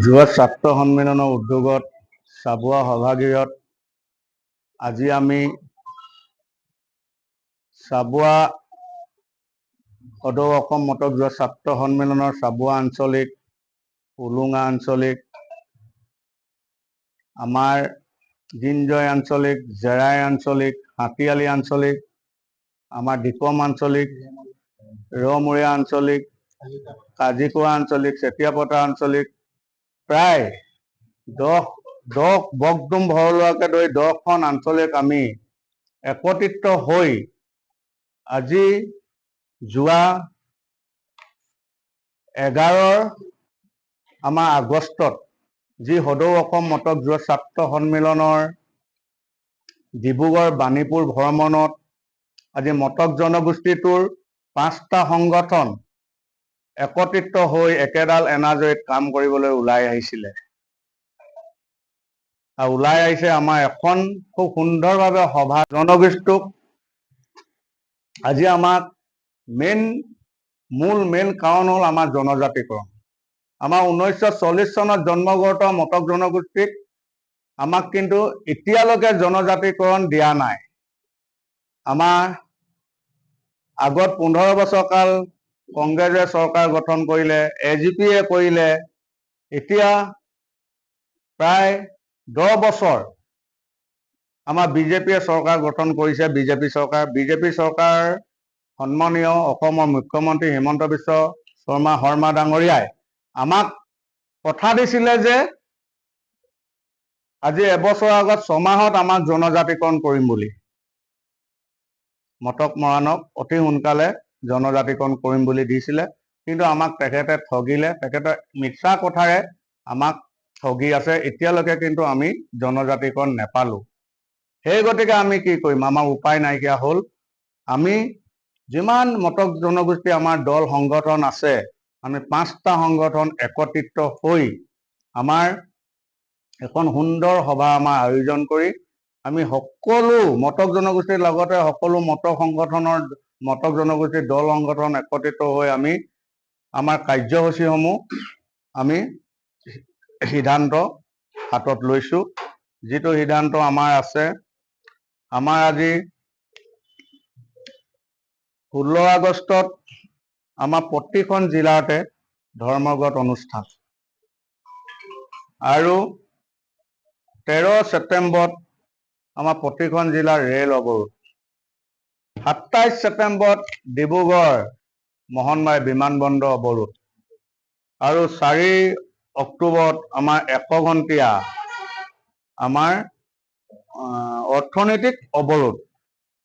যোৱা ছাত্ৰ সন্মিলনৰ উদ্যোগত চাবুৱা সভাগৃহত আজি আমি চাবুৱা সদৌ অসম মটক যোৱা ছাত্ৰ সন্মিলনৰ চাবুৱা আঞ্চলিক, উলুঙা আঞ্চলিক, আমাৰ দিনজয় আঞ্চলিক, জেৰাই আঞ্চলিক, হাতীয়ালি আঞ্চলিক, আমাৰ দিকম আঞ্চলিক, ৰমূৰীয়া আঞ্চলিক, কাজিকোৱা আঞ্চলিক, চেতিয়াপথাৰ আঞ্চলিক, প্ৰায় 10 বগডুম ভৰলুৱাকে ধৰি 10খন আঞ্চলিক আমি একত্ৰিত হৈ আজি যোৱা 11 আমাৰ আগষ্টত যি সদৌ অসম মটক যোৱা ছাত্ৰ সন্মিলনৰ ডিব্ৰুগড় বাণীপুৰ ভ্ৰমণত আজি মটক জনগোষ্ঠীটোৰ 5টা সংগঠন একত্ৰিত হৈ একেডাল এনাজৰীত কাম কৰিবলৈ ওলাই আহিছিলে। ওলাই আহিছে আমাৰ এখন খুব সুন্দৰভাৱে সভা জনগোষ্ঠীক আজি আমাক মেইন কাৰণ হ'ল আমাৰ জনজাতিকৰণ। আমাৰ 1940 চনত জন্মগত মটক জনগোষ্ঠীক আমাক কিন্তু এতিয়ালৈকে জনজাতিকৰণ দিয়া নাই। আমাৰ আগত 15 বছৰ কাল কংগ্ৰেছে চৰকাৰ গঠন কৰিলে, AGPয়ে কৰিলে, এতিয়া প্ৰায় 10 বছৰ আমাৰ বিজেপিয়ে চৰকাৰ গঠন কৰিছে। বিজেপি চৰকাৰ সন্মানীয় অসমৰ মুখ্যমন্ত্ৰী হিমন্ত বিশ্ব শৰ্মা ডাঙৰীয়াই আমাক কথা দিছিলে যে আজি এবছৰৰ আগত 6 মাহত আমাক জনজাতিকৰণ কৰিম বুলি। মটক মৰাণক অতি সোনকালে জনজাতিকৰণ কৰিম বুলি দিছিলে, কিন্তু আমাক তেখেতে ঠগিলে। তেখেতে মিছা কথাৰে আমাক ঠগি আছে। এতিয়ালৈকে কিন্তু আমি জনজাতিকৰণ নেপালো। সেই গতিকে আমি কি কৰিম? আমাৰ উপায় নাইকিয়া হ'ল। আমি যিমান মটক জনগোষ্ঠী আমাৰ দল সংগঠন আছে, আমি 5টা সংগঠন একত্ৰিত হৈ আমাৰ এখন সুন্দৰ সভা আমাৰ আয়োজন কৰি আমি সকলো মটক জনগোষ্ঠীৰ লগতে সকলো মটক জনগোষ্ঠীৰ দল সংগঠন একত্ৰিত হৈ আমি আমাৰ কাৰ্যসূচীসমূহ আমি সিদ্ধান্ত হাতত লৈছো। যিটো সিদ্ধান্ত আমাৰ আছে, আমাৰ আজি 16 আগষ্টত আমাৰ প্ৰতিখন জিলাতে ধৰ্মগত অনুষ্ঠান আৰু 13 ছেপ্টেম্বৰত আমাৰ প্ৰতিখন জিলাৰ ৰেল অৱৰোধ, 27 ছেপ্টেম্বৰত ডিব্ৰুগড় মোহনবাৰী বিমানবন্দৰ অৱৰোধ আৰু 4 অক্টোবৰত আমাৰ 100 ঘণ্টীয়া আমাৰ অৰ্থনৈতিক অৱৰোধ।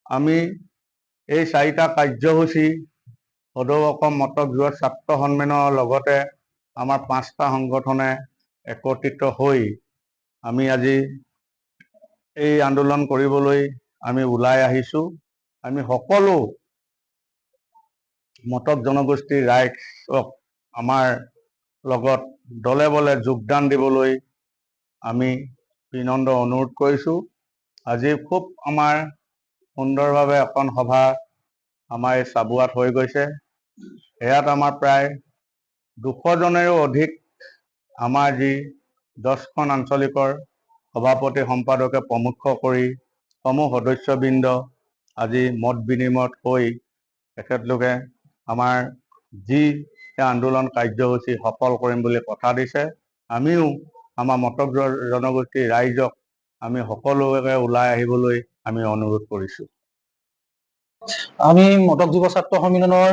আমি এই 4টা কাৰ্যসূচী সদৌ অসম মটক যোৱা ছাত্ৰ সন্মিলনৰ লগতে আমাৰ 5টা সংগঠনে একত্ৰিত হৈ আমি আজি এই আন্দোলন কৰিবলৈ আমি ওলাই আহিছো। আমি সকলো মটক জনগোষ্ঠীৰ ৰাইজক আমাৰ লগত দলে বলে যোগদান দিবলৈ আমি বিনম্ৰ অনুৰোধ কৰিছো। আজি খুব আমাৰ সুন্দৰভাৱে এখন সভা আমাৰ এই চাবুৱাত হৈ গৈছে। ইয়াত আমাৰ প্ৰায় 200 জনেৰো অধিক আমাৰ যি 10খন আঞ্চলিকৰ সভাপতি সম্পাদকে প্ৰমুখ কৰি সমূহ সদস্যবৃন্দ আজি মত বিনিময়ত হৈ তেখেতলোকে আমাৰ যি আন্দোলন কাৰ্যসূচী সফল কৰিম বুলি কথা দিছে। আমিও আমাৰ মটক জনগোষ্ঠীৰ ৰাইজক আমি সকলোকে ওলাই আহিবলৈ আমি অনুৰোধ কৰিছো। আমি মটক যুৱ ছাত্ৰ সন্মিলনৰ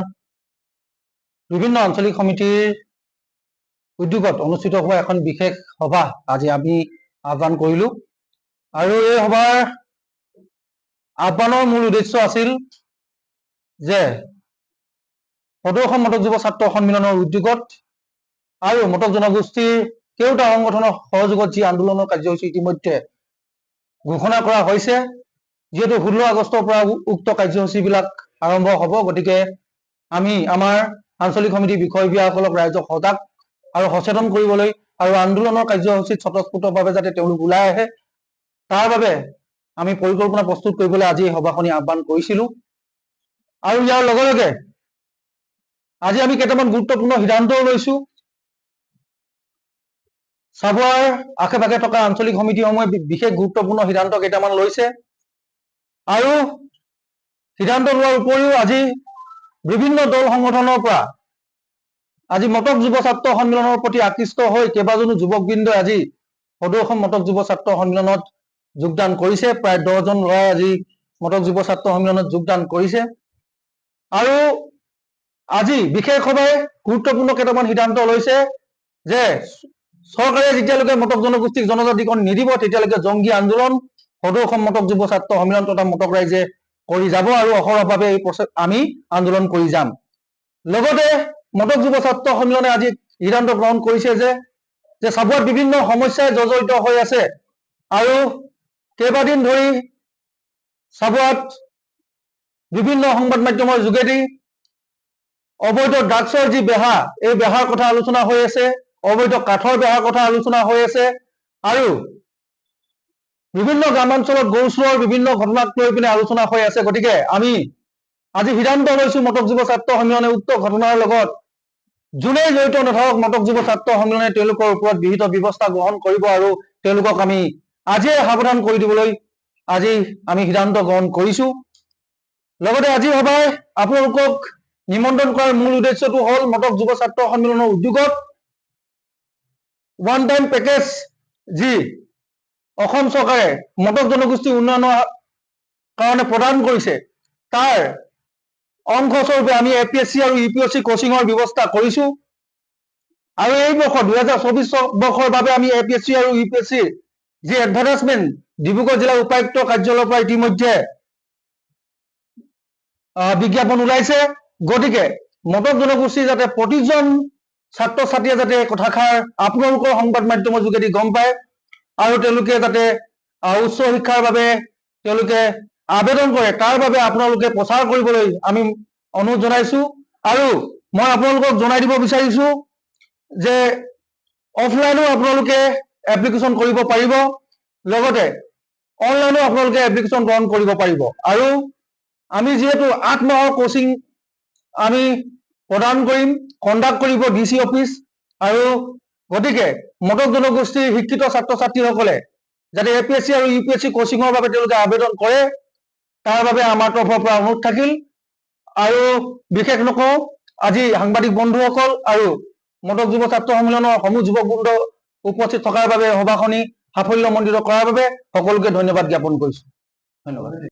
বিভিন্ন আঞ্চলিক সমিতিৰ উদ্যোগত অনুষ্ঠিত হোৱা এখন বিশেষ সভা আজি আমি আহ্বান কৰিলো আৰু এই সভাৰ আহ্বানৰ মূল উদ্দেশ্য আছিল যে সদৌ অসম মটক যুৱ ছাত্ৰ সন্মিলনৰ উদ্যোগত আৰু মটক জনগোষ্ঠীৰ কেওটা সংগঠনৰ সহযোগত যি আন্দোলনৰ কাৰ্যসূচী ইতিমধ্যে ঘোষণা কৰা হৈছে, যিহেতু 16 আগষ্টৰ পৰা উক্ত কাৰ্যসূচীবিলাক আৰম্ভ হ'ব, গতিকে আমি আমাৰ আঞ্চলিক সমিতিৰ বিষয়ববীয়াসকলক ৰাইজক সজাগ আৰু সচেতন কৰিবলৈ আৰু আন্দোলনৰ কাৰ্যসূচীত স্বতঃস্ফূৰ্তভাৱে যাতে তেওঁলোক ওলাই আহে তাৰ বাবে আমি পৰিকল্পনা প্ৰস্তুত কৰিবলৈ আজি এই সভাখনি আহ্বান কৰিছিলো। আৰু ইয়াৰ লগে লগে আজি আমি কেইটামান গুৰুত্বপূৰ্ণ সিদ্ধান্তও লৈছো। চাবুৱাৰ আশে পাশে থকা আঞ্চলিক সমিতিসমূহে বিশেষ গুৰুত্বপূৰ্ণ সিদ্ধান্ত কেইটামান লৈছে আৰু সিদ্ধান্ত লোৱাৰ উপৰিও আজি বিভিন্ন দল সংগঠনৰ পৰা আজি মটক যুৱ ছাত্ৰ সন্মিলনৰ প্ৰতি আকৃষ্ট হৈ কেইবাজনো যুৱকবৃন্দই আজি সদৌ অসম মটক যুৱ ছাত্ৰ সন্মিলনত যোগদান কৰিছে। প্ৰায় 10জন ল'ৰাই আজি মটক যুৱ ছাত্ৰ সন্মিলনত যোগদান কৰিছে আৰু আজি বিশেষভাৱে গুৰুত্বপূৰ্ণ কেইটামান সিদ্ধান্ত লৈছে যে চৰকাৰে যেতিয়ালৈকে মটক জনগোষ্ঠীক জনজাতিকৰণ নিদিব তেতিয়ালৈকে জংগী আন্দোলন সদৌ অসম মটক যুৱ ছাত্ৰ সন্মিলন তথা মটক ৰাইজে কৰি যাব আৰু অহৰহভাৱে এই আমি আন্দোলন কৰি যাম। লগতে মটক যুৱ ছাত্ৰ সন্মিলনে আজি সিদ্ধান্ত গ্ৰহণ কৰিছে যে চাবুৱাত বিভিন্ন সমস্যাই জৰ্জৰিত হৈ আছে আৰু কেইবাদিন ধৰি চাবুৱাত বিভিন্ন সংবাদ মাধ্যমৰ যোগেদি অবৈধ ড্ৰাগছৰ যি বেহা এই বেহাৰ কথা আলোচনা হৈ আছে, অবৈধ কাঠৰ বেহাৰ কথা আলোচনা হৈ আছে আৰু বিভিন্ন গ্ৰামাঞ্চলত গৰু চোৰৰ বিভিন্ন ঘটনাক লৈ পিনে আলোচনা হৈ আছে। গতিকে আমি আজি সিদ্ধান্ত লৈছো মটক যুৱ ছাত্ৰ সন্মিলনে উক্ত ঘটনাৰ লগত যোনেই জড়িত নাথাকক মটক যুৱ ছাত্ৰ সন্মিলনে তেওঁলোকৰ ওপৰত বিহিত ব্যৱস্থা গ্ৰহণ কৰিব আৰু তেওঁলোকক আমি আজিয়ে সাৱধান কৰি দিবলৈ আজি আমি সিদ্ধান্ত গ্ৰহণ কৰিছো। লগতে আজি সভাই আপোনালোকক নিমন্ত্ৰণ কৰাৰ মূল উদ্দেশ্যটো হ'ল মটক যুৱ ছাত্ৰ সন্মিলনৰ উদ্যোগত ওৱান টাইম পেকেজ যি অসম চৰকাৰে মটক জনগোষ্ঠী উন্নয়নৰ কাৰণে প্ৰদান কৰিছে তাৰ অংশস্বৰূপে আমি APSC আৰু UPSC কোচিঙৰ ব্যৱস্থা কৰিছো আৰু এই বৰ্ষ 2024 বৰ্ষৰ বাবে আমি APSC আৰু UPSC যি এডভাৰটাইজমেণ্ট ডিব্ৰুগড় জিলা উপায়ুক্ত কাৰ্যালয়ৰ পৰা ইতিমধ্যে বিজ্ঞাপন ওলাইছে। গতিকে মটক জনগোষ্ঠীৰ যাতে প্ৰতিজন ছাত্ৰ ছাত্ৰীয়ে যাতে কথাষাৰ আপোনালোকৰ সংবাদ মাধ্যমৰ যোগেদি গম পায় আৰু তেওঁলোকে যাতে উচ্চ শিক্ষাৰ বাবে তেওঁলোকে আবেদন কৰে তাৰ বাবে আপোনালোকে প্ৰচাৰ কৰিবলৈ আমি অনুৰোধ জনাইছো আৰু মই আপোনালোকক জনাই দিব বিচাৰিছো যে অফলাইনো আপোনালোকে এপ্লিকেশ্যন কৰিব পাৰিব, লগতে অনলাইনো আপোনালোকে এপ্লিকেশ্যন গ্ৰহণ কৰিব পাৰিব আৰু আমি যিহেতু 8 মাহৰ কোচিং আমি প্ৰদান কৰিম, কণ্ডাক্ট কৰিব DC অফিচ আৰু গতিকে মটক জনগোষ্ঠীৰ শিক্ষিত ছাত্ৰ ছাত্ৰীসকলে যাতে APSC আৰু UPSC কোচিঙৰ বাবে তেওঁলোকে আবেদন কৰে তাৰ বাবে আমাৰ তৰফৰ পৰা অনুৰোধ থাকিল আৰু বিশেষ নকওঁ আজি সাংবাদিক বন্ধুসকল আৰু মটক যুৱ ছাত্ৰ সন্মিলনৰ সমূহ যুৱক বৃন্দ উপস্থিত থকাৰ বাবে সভাখনি সাফল্যমণ্ডিত কৰাৰ বাবে সকলোকে ধন্যবাদ জ্ঞাপন কৰিছো। ধন্যবাদ।